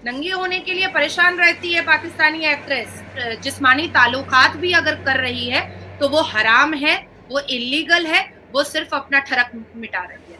नंगे होने के लिए परेशान रहती है पाकिस्तानी एक्ट्रेस। जिस्मानी ताल्लुकात भी अगर कर रही है तो वो हराम है, वो इलीगल है, वो सिर्फ अपना ठरक मिटा रही है।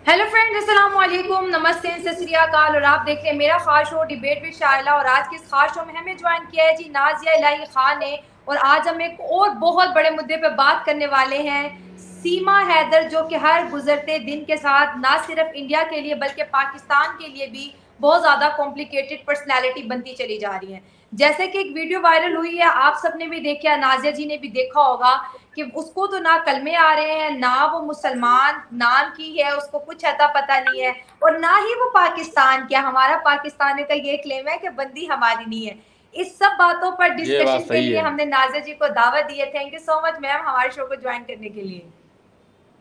हेलो फ्रेंड्स, अस्सलाम वालेकुम, नमस्ते, सत श्री अकाल। और आप देख रहे हैं मेरा खास शो डिबेट विद शाइला। और आज के इस खास शो में हमें ज्वाइन किया है जी नाजिया इलाही खान ने। और आज हम एक और बहुत बड़े मुद्दे पे बात करने वाले हैं, सीमा हैदर, जो कि हर गुजरते दिन के साथ ना सिर्फ इंडिया के लिए बल्कि पाकिस्तान के लिए भी बहुत ज़्यादा कॉम्प्लिकेटेड पर्सनैलिटी बनती चली जा रही है। जैसे कि एक वीडियो वायरल हुई है, आप सबने भी देखा, नाजिया जी ने भी देखा होगा कि उसको तो ना कलमे आ रहे हैं, ना वो मुसलमान नाम की है, उसको कुछ अता पता नहीं है, और ना ही वो पाकिस्तान क्या, हमारा पाकिस्तान का ये क्लेम है कि बंदी हमारी नहीं है। इस सब बातों पर डिस्कशन के लिए हमने नाजिया जी को दावत दी है। Thank you so much ma'am हमारे शो को ज्वाइन करने के लिए।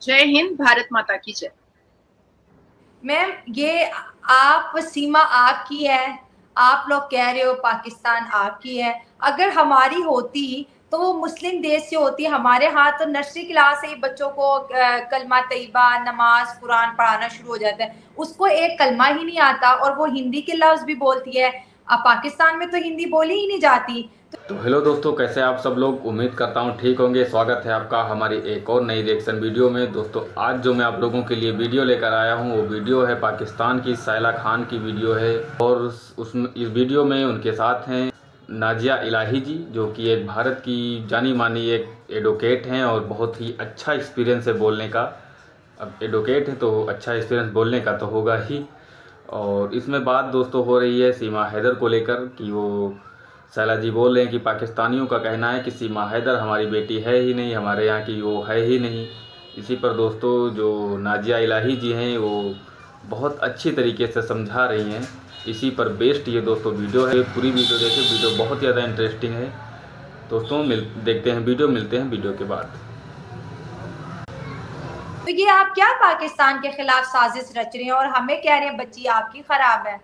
जय हिंद, भारत माता की जय। मैम, ये आप सीमा आपकी है, आप लोग कह रहे हो पाकिस्तान आपकी है। अगर हमारी होती तो वो मुस्लिम देश से होती। हमारे यहाँ तो नर्सरी क्लास से ही बच्चों को कलमा तैयबा, नमाज, कुरान पढ़ाना शुरू हो जाता है। उसको एक कलमा ही नहीं आता और वो हिंदी के लफ्ज भी बोलती है। अब पाकिस्तान में तो हिंदी बोली ही नहीं जाती। तो हेलो दोस्तों, कैसे आप सब लोग? उम्मीद करता हूँ ठीक होंगे। स्वागत है आपका हमारी एक और नई रिएक्शन वीडियो में। दोस्तों, आज जो मैं आप लोगों के लिए वीडियो लेकर आया हूँ वो वीडियो है पाकिस्तान की साइला खान की वीडियो है। और उसमें इस वीडियो में उनके साथ हैं नाजिया इलाही जी, जो कि एक भारत की जानी मानी एक एडवोकेट हैं और बहुत ही अच्छा एक्सपीरियंस है बोलने का। अब एडवोकेट है तो अच्छा एक्सपीरियंस बोलने का तो होगा ही। और इसमें बात दोस्तों हो रही है सीमा हैदर को लेकर कि वो साइला जी बोल रहे हैं कि पाकिस्तानियों का कहना है कि सीमा हैदर हमारी बेटी है ही नहीं, हमारे यहाँ की वो है ही नहीं। इसी पर दोस्तों जो नाजिया इलाही जी हैं वो बहुत अच्छी तरीके से समझा रही हैं। इसी पर बेस्ड ये दोस्तों वीडियो है। पूरी वीडियो देखें, वीडियो बहुत ज़्यादा इंटरेस्टिंग है दोस्तों। देखते हैं वीडियो, मिलते हैं वीडियो के बाद। तो ये आप क्या पाकिस्तान के खिलाफ साजिश रच रहे हैं और हमें कह रहे हैं बच्ची आपकी खराब है?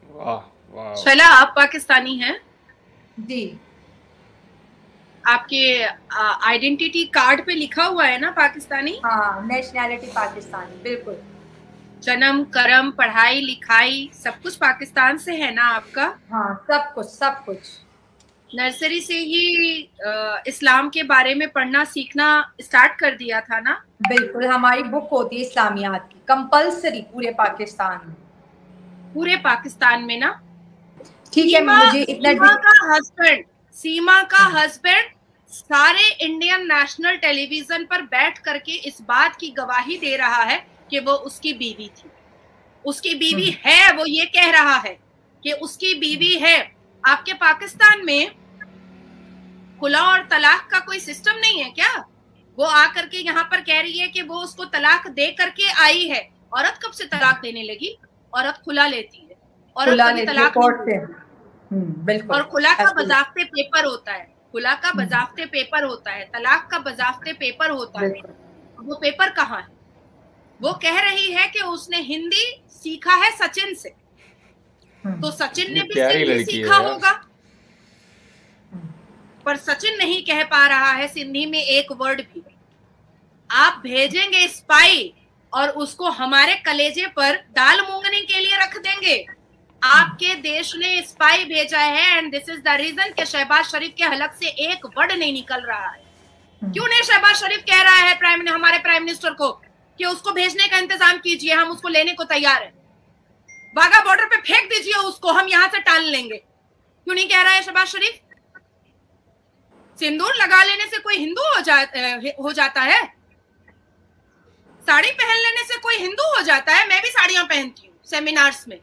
वाह वाह। शैला, आप पाकिस्तानी हैं जी। आपके आइडेंटिटी कार्ड पे लिखा हुआ है ना पाकिस्तानी? हाँ, नेशनैलिटी पाकिस्तानी, बिल्कुल। जन्म, कर्म, पढ़ाई लिखाई सब कुछ पाकिस्तान से है ना आपका? हाँ, सब कुछ सब कुछ। नर्सरी से ही इस्लाम के बारे में पढ़ना सीखना स्टार्ट कर दिया था ना? बिल्कुल, हमारी बुक होती है इस्लामियात की, कंपलसरी पूरे पाकिस्तान में। पूरे पाकिस्तान में ना? ठीक है, मुझे इतना सीमा का हस्बैंड सारे इंडियन नेशनल टेलीविजन पर बैठ करके इस बात की गवाही दे रहा है कि वो उसकी बीवी थी, उसकी बीवी है। वो ये कह रहा है कि उसकी बीवी है। आपके पाकिस्तान में खुला और तलाक का कोई सिस्टम नहीं है क्या? वो आकर के यहाँ पर कह रही है कि वो उसको तलाक दे करके आई है। औरत कब से तलाक देने लगी? औरत खुला लेती है, औरत कभी तलाक बिल्कुल। और खुला का बजाफ्ते पेपर होता है, खुला का बजाफ्ते पेपर होता है, तलाक का बजाफ्ते पेपर होता है। वो पेपर कहाँ है? वो कह रही है कि उसने हिंदी सीखा है सचिन से, तो सचिन ने भी सिंधी सीखा होगा, पर सचिन नहीं कह पा रहा है सिंधी में एक वर्ड भी। आप भेजेंगे स्पाई और उसको हमारे कलेजे पर दाल मूंगने के लिए रख देंगे। आपके देश ने स्पाई भेजा है and this is the reason कि शहबाज शरीफ के हलक से एक वर्ड नहीं निकल रहा है। क्यों नहीं शहबाज शरीफ कह रहा है हमारे प्राइम मिनिस्टर को कि उसको भेजने का इंतजाम कीजिए, हम उसको लेने को तैयार हैं, वाघा बॉर्डर पे फेंक दीजिए उसको, हम यहां से टाल लेंगे। क्यों नहीं कह रहा है शहबाज शरीफ? सिंदूर लगा लेने से कोई हिंदू हो जाता है? साड़ी पहन लेने से कोई हिंदू हो जाता है? मैं भी साड़ियां पहनती हूँ सेमिनार्स में,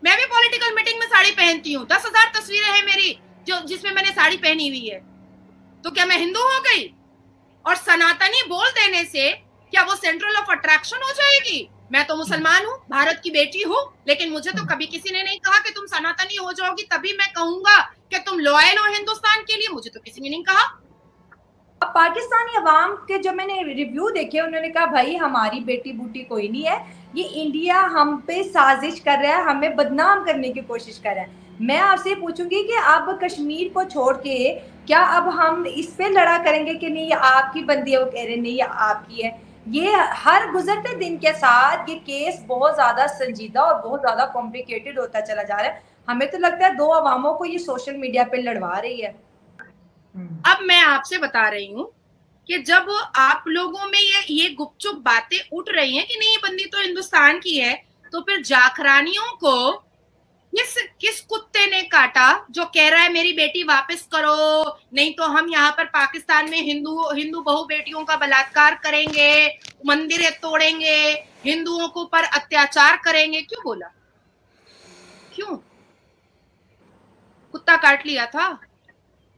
मैं भी पॉलिटिकल मीटिंग में साड़ी पहनती हूँ। 10,000 तस्वीरें हैं मेरी जिसमें मैंने साड़ी पहनी हुई है। तो क्या मैं हिंदू हो गई? और सनातनी बोल देने से क्या वो सेंट्रल ऑफ अट्रैक्शन हो जाएगी? मैं तो मुसलमान हूँ, भारत की बेटी हूँ, लेकिन मुझे तो कभी किसी ने नहीं कहा कि तुम सनातनी हो जाओगी तभी मैं कहूंगा कि तुम लॉयल हो हिंदुस्तान के लिए। मुझे तो किसी ने नहीं कहा। पाकिस्तानी अवाम के जो मैंने रिव्यू देखे, उन्होंने कहा भाई हमारी बेटी बूटी कोई नहीं है, ये इंडिया हम पे साजिश कर रहा है, हमें बदनाम करने की कोशिश कर रहा है। मैं आपसे पूछूंगी कि अब कश्मीर को छोड़ के क्या अब हम इस पे लड़ा करेंगे कि नहीं ये आपकी बंदी है? वो कह रहे नहीं ये आपकी है। ये हर गुजरते दिन के साथ ये केस बहुत ज्यादा संजीदा और बहुत ज्यादा कॉम्प्लिकेटेड होता चला जा रहा है। हमें तो लगता है दो अवामों को ये सोशल मीडिया पे लड़वा रही है। अब मैं आपसे बता रही हूँ कि जब आप लोगों में ये गुपचुप बातें उठ रही हैं कि नहीं ये बंदी तो हिंदुस्तान की है, तो फिर जाखरानियों को किस कुत्ते ने काटा जो कह रहा है मेरी बेटी वापस करो, नहीं तो हम यहाँ पर पाकिस्तान में हिंदू बहु बेटियों का बलात्कार करेंगे, मंदिरें तोड़ेंगे, हिंदुओं को पर अत्याचार करेंगे? क्यों बोला? क्यों? कुत्ता काट लिया था?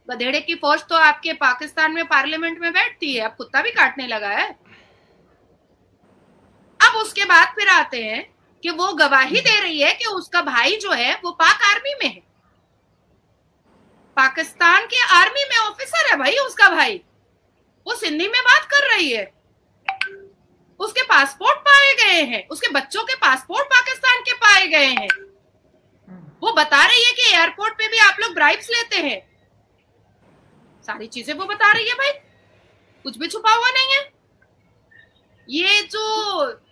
गधेड़े की फौज तो आपके पाकिस्तान में पार्लियामेंट में बैठती है, अब कुत्ता भी काटने लगा है। अब उसके बाद फिर आते हैं कि वो गवाही दे रही है कि उसका भाई जो है वो पाक आर्मी में है, पाकिस्तान के आर्मी में ऑफिसर है भाई उसका भाई। वो सिंधी में बात कर रही है, उसके पासपोर्ट पाए गए हैं, उसके बच्चों के पासपोर्ट पाकिस्तान के पाए गए हैं। वो बता रही है कि एयरपोर्ट पे भी आप लोग ब्राइब्स लेते हैं, सारी चीजें वो बता रही है भाई, कुछ भी छुपा हुआ नहीं है। ये जो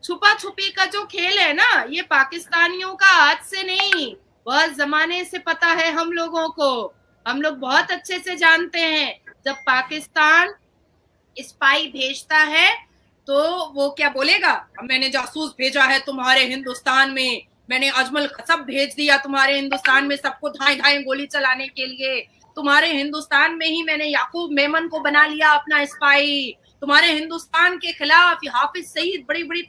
छुपा छुपी का जो खेल है ना, ये पाकिस्तानियों का आज से नहीं, बहुत जमाने से पता है हम लोगों को। हम लोग बहुत अच्छे से जानते हैं जब पाकिस्तान स्पाई भेजता है तो वो क्या बोलेगा, मैंने जासूस भेजा है तुम्हारे हिंदुस्तान में, मैंने अजमल खसब भेज दिया तुम्हारे हिंदुस्तान में सबको धाए धाए गोली चलाने के लिए, तुम्हारे हिंदुस्तान में ही मैंने याकूब मेमन को बना लिया अपना स्पाई, तुम्हारे हिंदुस्तान के खिलाफ हाफिज सईद बड़ी बड़ी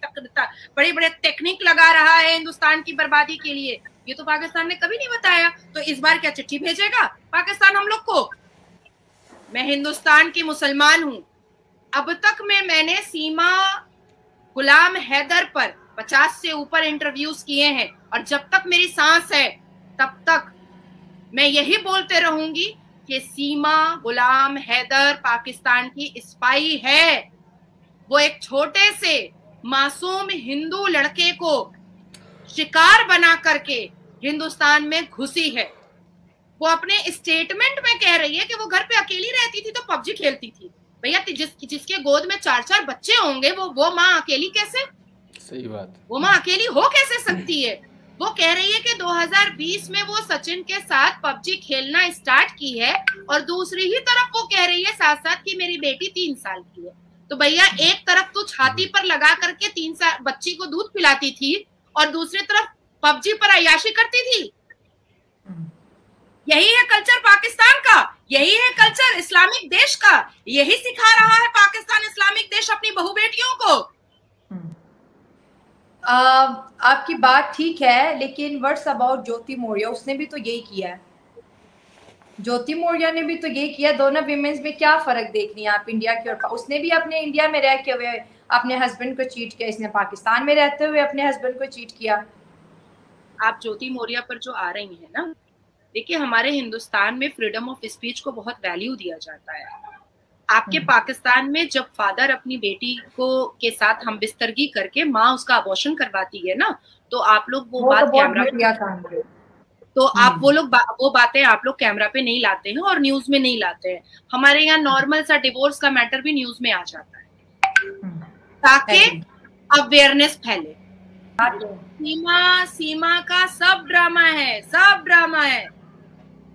टेक्निक लगा रहा है हिंदुस्तान की बर्बादी के लिए। ये तो पाकिस्तान ने कभी नहीं बताया, तो इस बार क्या चिट्ठी भेजेगा पाकिस्तान हम लोग को? मैं हिंदुस्तान की मुसलमान हूं, अब तक मैंने सीमा गुलाम हैदर पर 50 से ऊपर इंटरव्यूज किए हैं, और जब तक मेरी सांस है तब तक मैं यही बोलते रहूंगी कि सीमा गुलाम हैदर पाकिस्तान की स्पाई है। वो एक छोटे से मासूम हिंदू लड़के को शिकार बना करके हिंदुस्तान में घुसी है। वो अपने स्टेटमेंट में कह रही है कि वो घर पे अकेली रहती थी तो पबजी खेलती थी। भैया जिसके गोद में 4-4 बच्चे होंगे वो माँ अकेली कैसे? सही बात, वो माँ अकेली हो कैसे सकती है? वो कह रही है कि 2020 में वो सचिन के साथ पबजी खेलना स्टार्ट की है, और दूसरी ही तरफ वो कह रही है साथ साथ कि मेरी बेटी 3 साल की है। तो भैया एक तरफ तो छाती पर लगा करके 3 साल बच्ची को दूध पिलाती थी, और दूसरी तरफ पबजी पर अय्याशी करती थी। यही है कल्चर पाकिस्तान का, यही है कल्चर इस्लामिक देश का, यही सिखा रहा है पाकिस्तान इस्लामिक देश अपनी बहू बेटियों को। आपकी बात ठीक है, लेकिन व्हाट्स अबाउट ज्योति मौर्य? उसने भी तो यही किया है, ज्योति मौर्य ने भी तो यही किया। दोनों विमेंस में क्या फर्क देख रही हैं आप इंडिया की? और उसने भी अपने इंडिया में रह के हुए अपने हस्बैंड को चीट किया, इसने पाकिस्तान में रहते हुए अपने हस्बैंड को चीट किया। आप ज्योति मौर्य पर जो आ रही है ना, देखिए हमारे हिंदुस्तान में फ्रीडम ऑफ स्पीच को बहुत वैल्यू दिया जाता है। आपके पाकिस्तान में जब फादर अपनी बेटी को के साथ हम बिस्तरगी करके माँ उसका अबॉर्शन करवाती है ना, तो आप लोग वो बात कैमरा पे, तो आप वो बातें आप लोग कैमरा पे नहीं लाते हैं और न्यूज में नहीं लाते हैं। हमारे यहाँ नॉर्मल सा डिवोर्स का मैटर भी न्यूज में आ जाता है ताकि अवेयरनेस फैले। सीमा का सब ड्रामा है, सब ड्रामा है।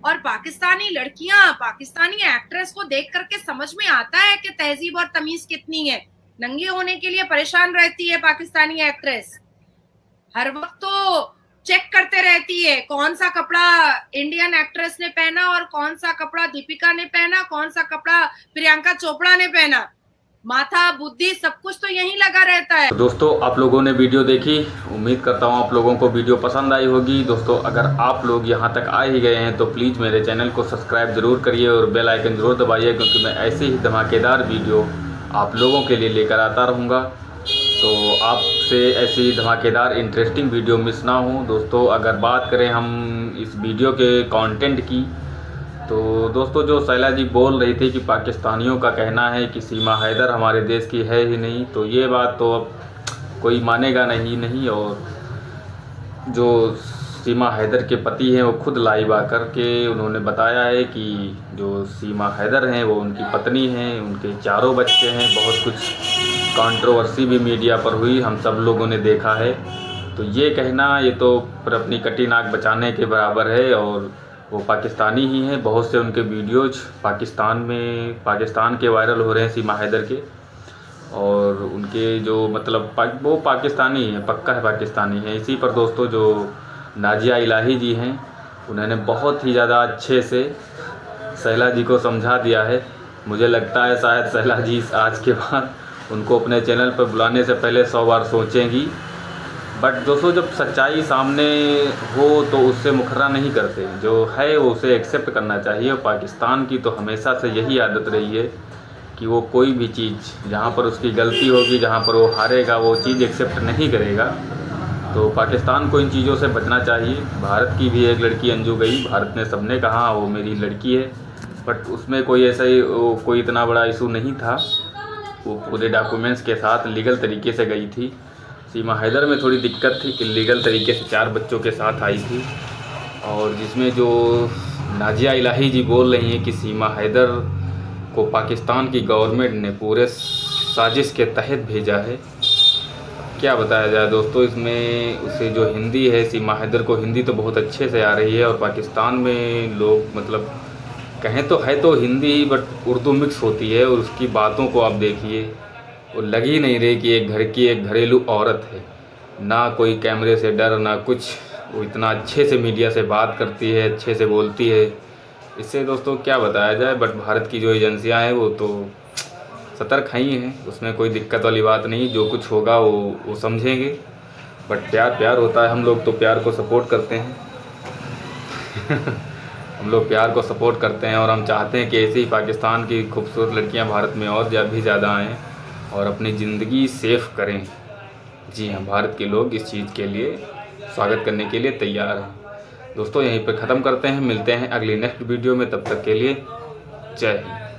और पाकिस्तानी लड़कियां, पाकिस्तानी एक्ट्रेस को देख करके समझ में आता है कि तहजीब और तमीज कितनी है। नंगी होने के लिए परेशान रहती है पाकिस्तानी एक्ट्रेस, हर वक्त तो चेक करते रहती है कौन सा कपड़ा इंडियन एक्ट्रेस ने पहना और कौन सा कपड़ा दीपिका ने पहना, कौन सा कपड़ा प्रियंका चोपड़ा ने पहना। माथा बुद्धि सब कुछ तो यहीं लगा रहता है। दोस्तों आप लोगों ने वीडियो देखी, उम्मीद करता हूँ आप लोगों को वीडियो पसंद आई होगी। दोस्तों अगर आप लोग यहाँ तक आ ही गए हैं तो प्लीज़ मेरे चैनल को सब्सक्राइब ज़रूर करिए और बेल आइकन ज़रूर दबाइए, क्योंकि मैं ऐसे ही धमाकेदार वीडियो आप लोगों के लिए लेकर आता रहूँगा। तो आपसे ऐसी धमाकेदार इंटरेस्टिंग वीडियो मिस ना हो। दोस्तों अगर बात करें हम इस वीडियो के कंटेंट की, तो दोस्तों जो सैला जी बोल रही थी कि पाकिस्तानियों का कहना है कि सीमा हैदर हमारे देश की है ही नहीं, तो ये बात तो अब कोई मानेगा नहीं। और जो सीमा हैदर के पति हैं वो खुद लाइव आकर के उन्होंने बताया है कि जो सीमा हैदर हैं वो उनकी पत्नी हैं, उनके 4 बच्चे हैं, बहुत कुछ कंट्रोवर्सी भी मीडिया पर हुई, हम सब लोगों ने देखा है। तो ये कहना ये तो पर अपनी कटी नाक बचाने के बराबर है। और वो पाकिस्तानी ही हैं, बहुत से उनके वीडियोज पाकिस्तान के वायरल हो रहे हैं, सीमा हैदर के। और उनके जो मतलब वो पाकिस्तानी हैं, पक्का है पाकिस्तानी है। इसी पर दोस्तों जो नाजिया इलाही जी हैं, उन्होंने बहुत ही ज़्यादा अच्छे से सैला जी को समझा दिया है। मुझे लगता है शायद सैला जी आज के बाद उनको अपने चैनल पर बुलाने से पहले 100 बार सोचेंगी। बट दोस्तों जब सच्चाई सामने हो तो उससे मुखरा नहीं करते, जो है वो उसे एक्सेप्ट करना चाहिए। और पाकिस्तान की तो हमेशा से यही आदत रही है कि वो कोई भी चीज़ जहाँ पर उसकी गलती होगी, जहाँ पर वो हारेगा, वो चीज़ एक्सेप्ट नहीं करेगा। तो पाकिस्तान को इन चीज़ों से बचना चाहिए। भारत की भी एक लड़की अंजू गई, भारत ने सबने कहा वो मेरी लड़की है, बट उसमें कोई ऐसा ही कोई इतना बड़ा इशू नहीं था। वो पूरे डॉक्यूमेंट्स के साथ लीगल तरीके से गई थी। सीमा हैदर में थोड़ी दिक्कत थी कि लीगल तरीके से 4 बच्चों के साथ आई थी। और जिसमें जो नाजिया इलाही जी बोल रही हैं कि सीमा हैदर को पाकिस्तान की गवर्नमेंट ने पूरे साजिश के तहत भेजा है, क्या बताया जाए दोस्तों। इसमें उसे जो हिंदी है, सीमा हैदर को हिंदी तो बहुत अच्छे से आ रही है। और पाकिस्तान में लोग मतलब कहें तो है तो हिंदी ही, बट उर्दू मिक्स होती है। और उसकी बातों को आप देखिए, वो लग ही नहीं रही कि एक घर की एक घरेलू औरत है। ना कोई कैमरे से डर ना कुछ, वो इतना अच्छे से मीडिया से बात करती है, अच्छे से बोलती है। इससे दोस्तों क्या बताया जाए। बट भारत की जो एजेंसियां हैं वो तो सतर्क ही हैं, उसमें कोई दिक्कत वाली बात नहीं। जो कुछ होगा वो समझेंगे। बट प्यार होता है, हम लोग तो प्यार को सपोर्ट करते हैं। हम लोग प्यार को सपोर्ट करते हैं और हम चाहते हैं कि ऐसे ही पाकिस्तान की खूबसूरत लड़कियां भारत में और भी ज़्यादा आएँ और अपनी ज़िंदगी सेफ करें। जी हाँ, भारत के लोग इस चीज़ के लिए स्वागत करने के लिए तैयार हैं। दोस्तों यहीं पर ख़त्म करते हैं, मिलते हैं अगली नेक्स्ट वीडियो में। तब तक के लिए जय हिंद।